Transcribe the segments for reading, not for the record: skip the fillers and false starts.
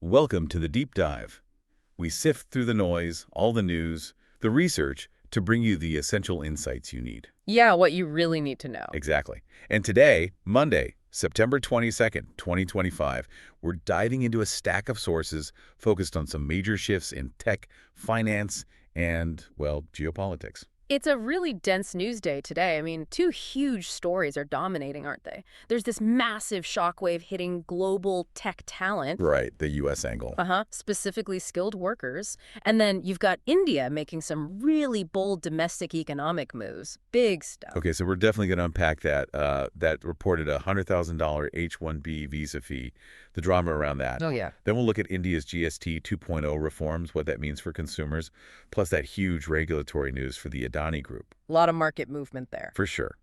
Welcome to the Deep Dive. We sift through the noise, all the news, the research, to bring you the essential insights you need. Yeah, what you really need to know. Exactly. And today, Monday, September 22nd, 2025, we're diving into a stack of sources focused on some major shifts in tech, finance, and, well, geopolitics. It's a really dense news day today. I mean, two huge stories are dominating, aren't they? There's this massive shockwave hitting global tech talent. Right, the U.S. angle. Specifically skilled workers. And then you've got India making some really bold domestic economic moves. Big stuff. Okay, so we're definitely going to unpack that. That reported a $100,000 H-1B visa fee, the drama around that. Oh, yeah. Then we'll look at India's GST 2.0 reforms, what that means for consumers, plus that huge regulatory news for the Adani group. A lot of market movement there. For sure.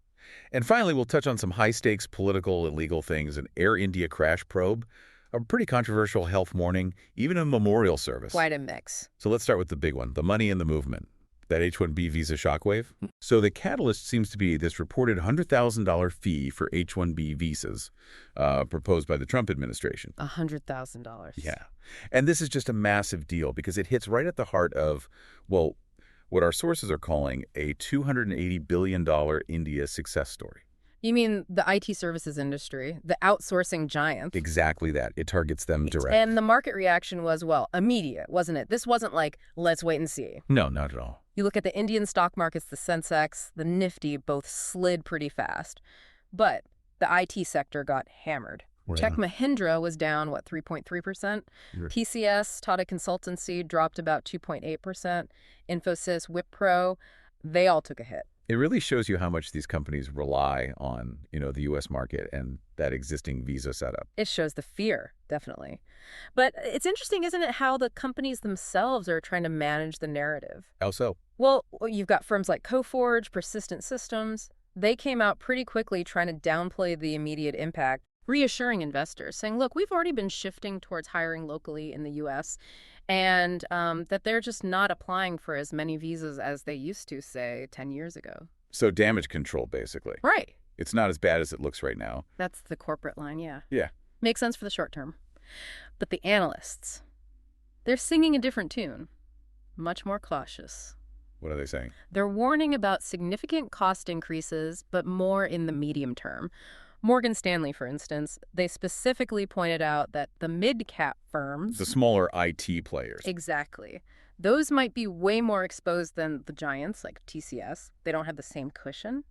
And finally, we'll touch on some high-stakes political and legal things, an Air India crash probe, a pretty controversial health warning, even a memorial service. Quite a mix. So let's start with the big one, the money and the movement. That H-1B visa shockwave. So the catalyst seems to be this reported $100,000 fee for H-1B visas proposed by the Trump administration. $100,000. Yeah. And this is just a massive deal because it hits right at the heart of, well, what our sources are calling a $280 billion India success story. You mean the IT services industry, the outsourcing giant? Exactly that. It targets them directly. And the market reaction was, well, immediate, wasn't it? This wasn't like, let's wait and see. No, not at all. You look at the Indian stock markets, the Sensex, the Nifty both slid pretty fast. But the IT sector got hammered. Right. Tech Mahindra was down, 3.3%? TCS, Tata Consultancy, dropped about 2.8%. Infosys, Wipro, they all took a hit. It really shows you how much these companies rely on, the U.S. market and that existing visa setup. It shows the fear, definitely. But it's interesting, isn't it, how the companies themselves are trying to manage the narrative? How so? Well, you've got firms like Coforge, Persistent Systems. They came out pretty quickly trying to downplay the immediate impact, reassuring investors, saying, look, we've already been shifting towards hiring locally in the U.S., and that they're just not applying for as many visas as they used to, say, 10 years ago. So damage control, basically. Right. It's not as bad as it looks right now. That's the corporate line, yeah. Yeah. Makes sense for the short term. But the analysts, they're singing a different tune, much more cautious. What are they saying? They're warning about significant cost increases, but more in the medium term. Morgan Stanley, for instance, they specifically pointed out that the mid-cap firms... The smaller IT players. Exactly. Those might be way more exposed than the giants like TCS. They don't have the same cushion.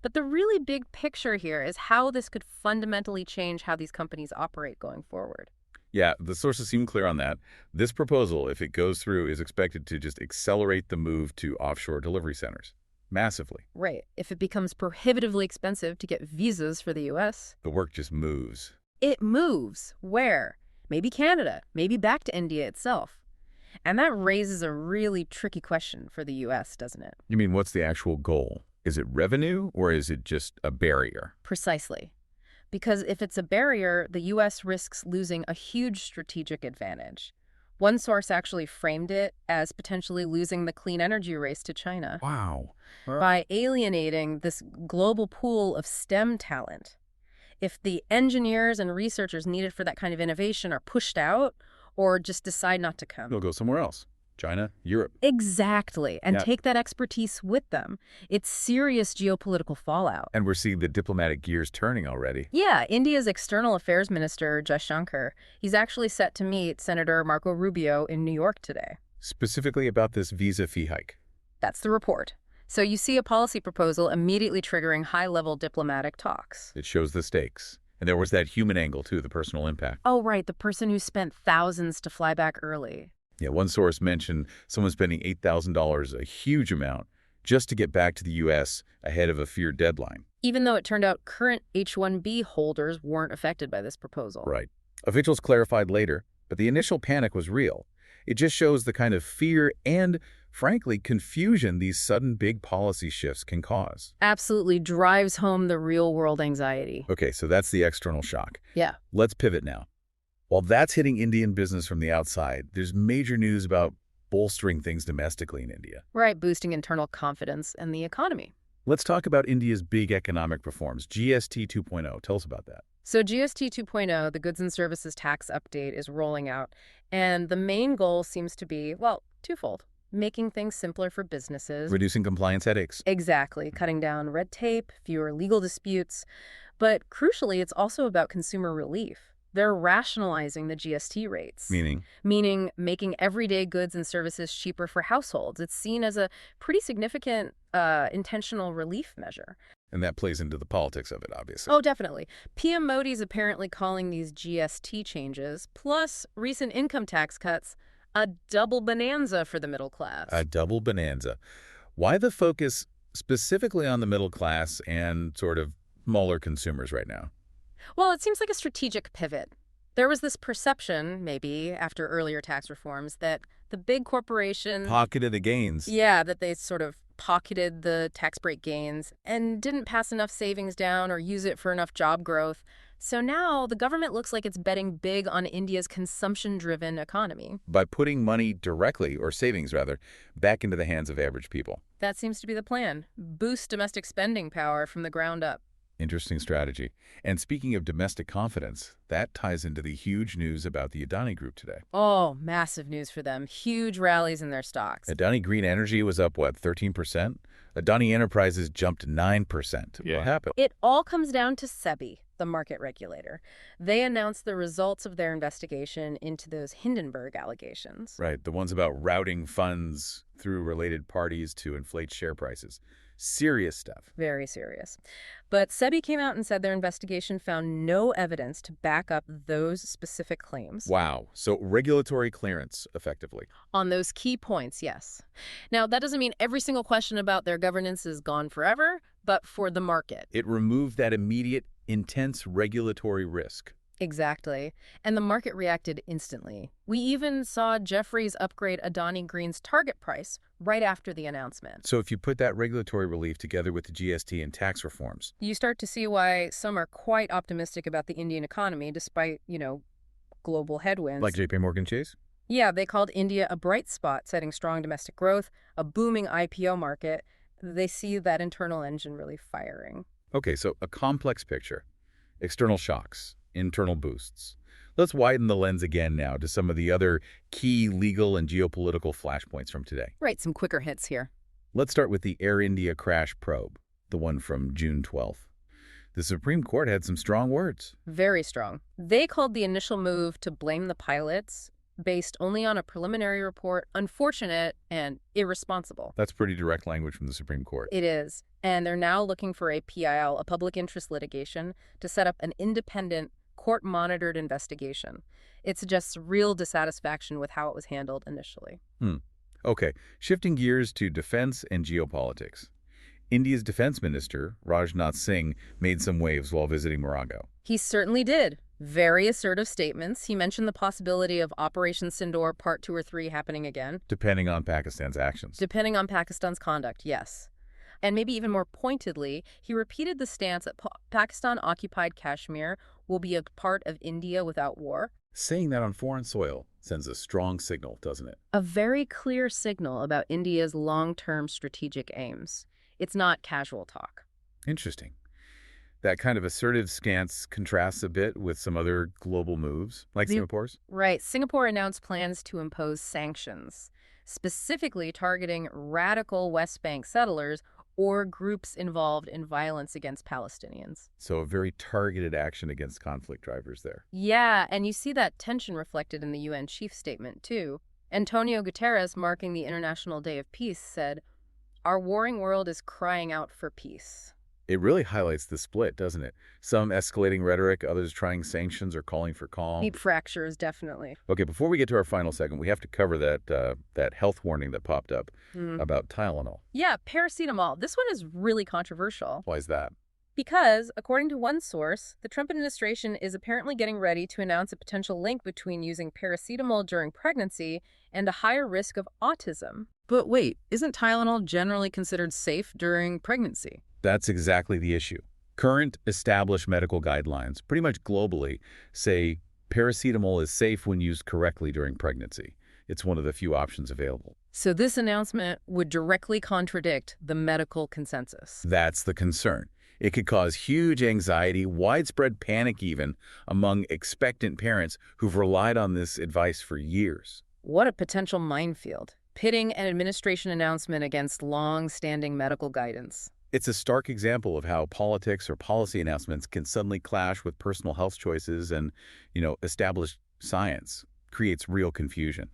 But the really big picture here is how this could fundamentally change how these companies operate going forward. Yeah, the sources seem clear on that. This proposal, if it goes through, is expected to just accelerate the move to offshore delivery centers. Massively. Right. If it becomes prohibitively expensive to get visas for the U.S. The work just moves. It moves. Where? Maybe Canada. Maybe back to India itself. And that raises a really tricky question for the U.S., doesn't it? You mean, what's the actual goal? Is it revenue or is it just a barrier? Precisely. Because if it's a barrier, the U.S. risks losing a huge strategic advantage. One source actually framed it as potentially losing the clean energy race to China. Wow. By alienating this global pool of STEM talent. If the engineers and researchers needed for that kind of innovation are pushed out or just decide not to come. They'll go somewhere else. China, Europe. Exactly. And Yep. take that expertise with them. It's serious geopolitical fallout. And we're seeing the diplomatic gears turning already. Yeah, India's external affairs minister, Jaishankar, he's actually set to meet Senator Marco Rubio in New York today. Specifically about this visa fee hike. That's the report. So you see a policy proposal immediately triggering high-level diplomatic talks. It shows the stakes. And there was that human angle, too, the personal impact. Oh, right, the person who spent thousands to fly back early. Yeah, one source mentioned someone spending $8,000, a huge amount, just to get back to the U.S. ahead of a feared deadline. Even though it turned out current H-1B holders weren't affected by this proposal. Right. Officials clarified later, but the initial panic was real. It just shows the kind of fear and, frankly, confusion these sudden big policy shifts can cause. Absolutely drives home the real-world anxiety. Okay, so that's the external shock. Yeah. Let's pivot now. While that's hitting Indian business from the outside, there's major news about bolstering things domestically in India. Right, boosting internal confidence and the economy. Let's talk about India's big economic reforms, GST 2.0. Tell us about that. So GST 2.0, the Goods and Services Tax Update, is rolling out, and the main goal seems to be, well, twofold. Making things simpler for businesses. Reducing compliance headaches. Exactly, cutting down red tape, fewer legal disputes. But crucially, it's also about consumer relief. They're rationalizing the GST rates. Meaning, making everyday goods and services cheaper for households. It's seen as a pretty significant intentional relief measure. and that plays into the politics of it, obviously. Oh, definitely. PM Modi's apparently calling these GST changes, plus recent income tax cuts, a double bonanza for the middle class. A double bonanza. Why the focus specifically on the middle class and sort of smaller consumers right now? Well, it seems like a strategic pivot. There was this perception, maybe, after earlier tax reforms, that the big corporations... Pocketed the gains. Yeah, that they sort of pocketed the tax break gains and didn't pass enough savings down or use it for enough job growth. So now the government looks like it's betting big on India's consumption-driven economy. By putting money directly, or savings rather, back into the hands of average people. That seems to be the plan. Boost domestic spending power from the ground up. Interesting strategy. And speaking of domestic confidence, that ties into the huge news about the Adani Group today. Oh, massive news for them. Huge rallies in their stocks. Adani Green Energy was up, what, 13%? Adani Enterprises jumped 9%. Yeah. What happened? It all comes down to SEBI, the market regulator. They announced the results of their investigation into those Hindenburg allegations. Right, the ones about routing funds through related parties to inflate share prices. Serious stuff. Very serious. But SEBI came out and said their investigation found no evidence to back up those specific claims. Wow. So regulatory clearance, effectively. On those key points, yes. Now, that doesn't mean every single question about their governance is gone forever, but for the market. It removed that immediate, intense regulatory risk. Exactly. And the market reacted instantly. We even saw Jefferies upgrade Adani Green's target price right after the announcement. So if you put that regulatory relief together with the GST and tax reforms, You start to see why some are quite optimistic about the Indian economy despite, global headwinds. like JP Morgan Chase? Yeah, they called India a bright spot, citing strong domestic growth, a booming IPO market. They see that internal engine really firing. Okay, so a complex picture. External shocks, internal boosts. Let's widen the lens again now to some of the other key legal and geopolitical flashpoints from today. Right, some quicker hits here. Let's start with the Air India crash probe, the one from June 12th. The Supreme Court had some strong words. Very strong. They called the initial move to blame the pilots, based only on a preliminary report, unfortunate and irresponsible. That's pretty direct language from the Supreme Court. It is. And they're now looking for a PIL, a public interest litigation, to set up an independent, court-monitored investigation. It suggests real dissatisfaction with how it was handled initially. Okay, shifting gears to defense and geopolitics. India's defense minister, Rajnath Singh, made some waves while visiting Morocco. He certainly did. Very assertive statements. He mentioned the possibility of Operation Sindoor Part 2 or 3 happening again. Depending on Pakistan's actions. Depending on Pakistan's conduct, yes. And maybe even more pointedly, he repeated the stance that Pakistan-occupied Kashmir will be a part of India without war. Saying that on foreign soil sends a strong signal, doesn't it? A very clear signal about India's long-term strategic aims. It's not casual talk. Interesting. That kind of assertive stance contrasts a bit with some other global moves, like Singapore's. Right. Singapore announced plans to impose sanctions, specifically targeting radical West Bank settlers or groups involved in violence against Palestinians. So a very targeted action against conflict drivers there. Yeah, and you see that tension reflected in the UN chief statement, too. Antonio Guterres, marking the International Day of Peace, said, "Our warring world is crying out for peace." It really highlights the split, doesn't it? Some escalating rhetoric, others trying sanctions or calling for calm. Deep fractures, definitely. Okay, before we get to our final segment, we have to cover that health warning that popped up about Tylenol. Yeah, paracetamol. This one is really controversial. Why is that? Because, according to one source, the Trump administration is apparently getting ready to announce a potential link between using paracetamol during pregnancy and a higher risk of autism. But wait, isn't Tylenol generally considered safe during pregnancy? That's exactly the issue. Current established medical guidelines, pretty much globally, say paracetamol is safe when used correctly during pregnancy. It's one of the few options available. So this announcement would directly contradict the medical consensus. That's the concern. It could cause huge anxiety, widespread panic even, among expectant parents who've relied on this advice for years. What a potential minefield, pitting an administration announcement against long-standing medical guidance. It's a stark example of how politics or policy announcements can suddenly clash with personal health choices and, established science. Creates real confusion.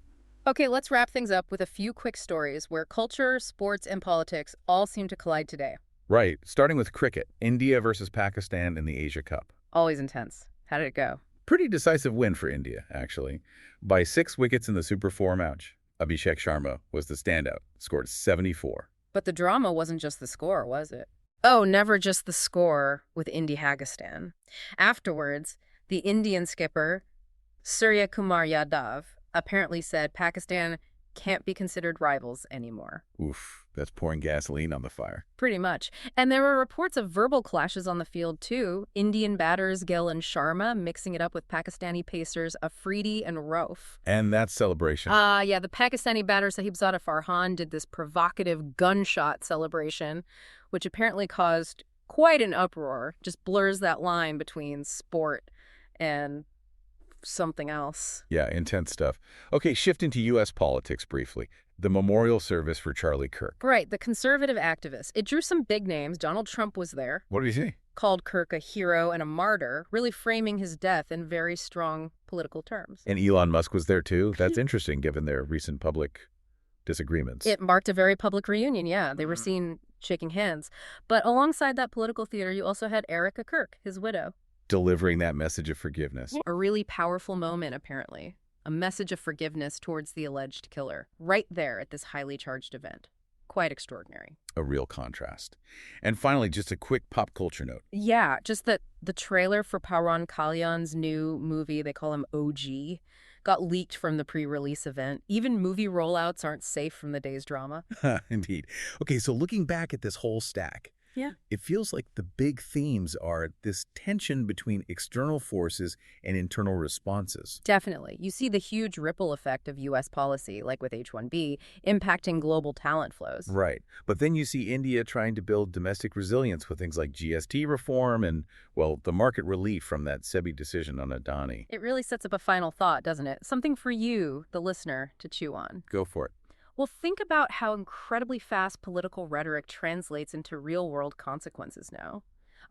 Okay, let's wrap things up with a few quick stories where culture, sports, and politics all seem to collide today. Right, starting with cricket, India versus Pakistan in the Asia Cup. Always intense. How did it go? Pretty decisive win for India, actually. By 6 wickets in the Super 4 match. Abhishek Sharma was the standout, scored 74. But the drama wasn't just the score, was it? Oh, never just the score with Indy Hagastan. Afterwards, the Indian skipper, Surya Kumar Yadav, apparently said Pakistan can't be considered rivals anymore. Oof, that's pouring gasoline on the fire. Pretty much. And there were reports of verbal clashes on the field, too. Indian batters Gill and Sharma mixing it up with Pakistani pacers Afridi and Rauf. And that celebration. Yeah, the Pakistani batter Sahibzada Farhan did this provocative gunshot celebration, which apparently caused quite an uproar. Just blurs that line between sport and something else. Yeah, intense stuff. Okay, shifting to U.S. politics briefly. The memorial service for Charlie Kirk. Right, the conservative activist. It drew some big names. Donald Trump was there. What did he say? Called Kirk a hero and a martyr, really framing his death in very strong political terms. And Elon Musk was there too? That's interesting given their recent public disagreements. It marked a very public reunion, yeah. They were seen shaking hands. But alongside that political theater, you also had Erica Kirk, his widow. Delivering that message of forgiveness. A really powerful moment, apparently. A message of forgiveness towards the alleged killer, right there at this highly charged event. Quite extraordinary. A real contrast. And finally, just a quick pop culture note. Yeah, just that the trailer for Pawan Kalyan's new movie, they call him OG, got leaked from the pre-release event. Even movie rollouts aren't safe from the day's drama. Indeed. Okay, so looking back at this whole stack, yeah, it feels like the big themes are this tension between external forces and internal responses. definitely. You see the huge ripple effect of U.S. policy, like with H-1B, impacting global talent flows. Right. But then you see India trying to build domestic resilience with things like GST reform and, well, the market relief from that SEBI decision on Adani. It really sets up a final thought, doesn't it? Something for you, the listener, to chew on. Go for it. Well, think about how incredibly fast political rhetoric translates into real-world consequences now.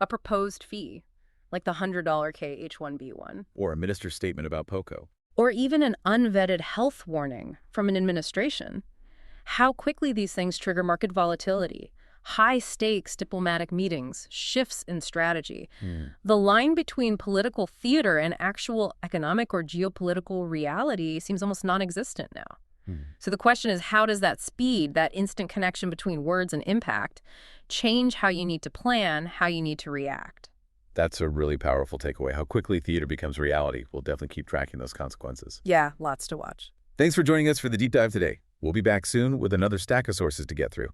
A proposed fee, like the $100 K H-1B one. Or a minister's statement about POCO. Or even an unvetted health warning from an administration. How quickly these things trigger market volatility, high-stakes diplomatic meetings, shifts in strategy. The line between political theater and actual economic or geopolitical reality seems almost non-existent now. So the question is, how does that speed, that instant connection between words and impact, change how you need to plan, how you need to react? That's a really powerful takeaway. How quickly theater becomes reality. We'll definitely keep tracking those consequences. Yeah, lots to watch. Thanks for joining us for the deep dive today. We'll be back soon with another stack of sources to get through.